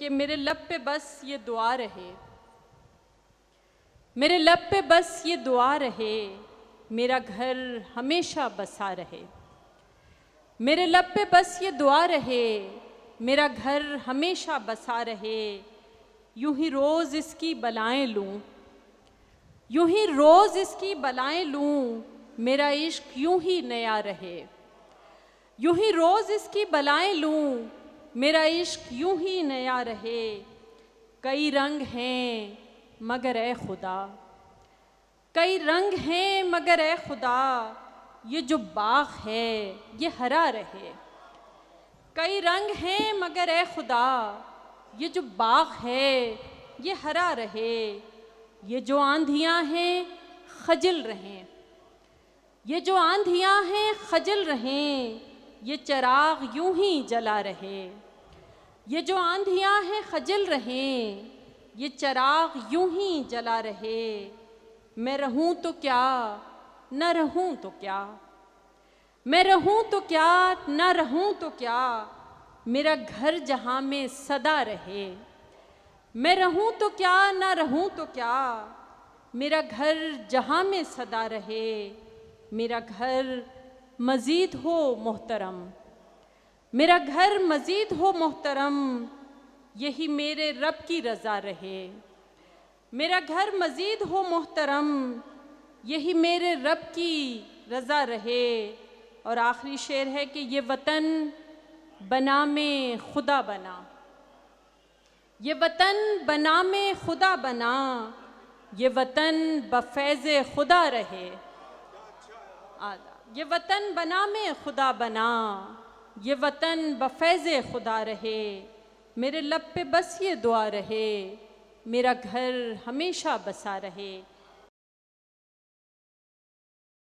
کہ میرے لب پہ بس یہ دعا رہے، میرے لب پہ بس یہ دعا رہے، میرا گھر ہمیشہ بسا رہے۔ میرے لب پہ بس یہ دعا رہے، میرا گھر ہمیشہ بسا رہے۔ یوں ہی روز اس کی بلائیں لوں، یوں ہی روز اس کی بلائیں لوں، میرا عشق یوں ہی نیا رہے۔ یوں ہی روز اس کی بلائیں لوں، میرا عشق یوں ہی نیا رہے۔ کئی رنگ ہیں مگر اے خدا، کئی رنگ ہیں مگر اے خدا، یہ جو باغ ہے یہ ہرا رہے۔ کئی رنگ ہیں مگر اے خدا، یہ جو باغ ہے یہ ہرا رہے۔ یہ جو آندھیاں ہیں خجل رہیں، یہ جو آندھیاں ہیں خجل رہیں، یہ چراغ یوں ہی جلا رہے۔ یہ جو آندھیاں ہیں خجل رہیں، یہ چراغ یوں ہی جلا رہے۔ میں رہوں تو کیا نہ رہوں تو کیا، میں رہوں تو کیا نہ رہوں تو کیا، میرا گھر جہاں میں صدا رہے۔ میں رہوں تو کیا نہ رہوں تو کیا، میرا گھر جہاں میں صدا رہے۔ میرا گھر مزید ہو محترم، میرا گھر مزید ہو محترم، یہی میرے رب کی رضا رہے۔ میرا گھر مزید ہو محترم، یہی میرے رب کی رضا رہے۔ اور آخری شعر ہے کہ یہ وطن بنام خدا بنا، یہ وطن بنام خدا بنا، یہ وطن بفیض خدا رہے۔ یہ وطن بنام خدا بنا، یہ وطن بفیض خدا رہے۔ میرے لب پہ بس یہ دعا رہے، میرا گھر ہمیشہ بسا رہے۔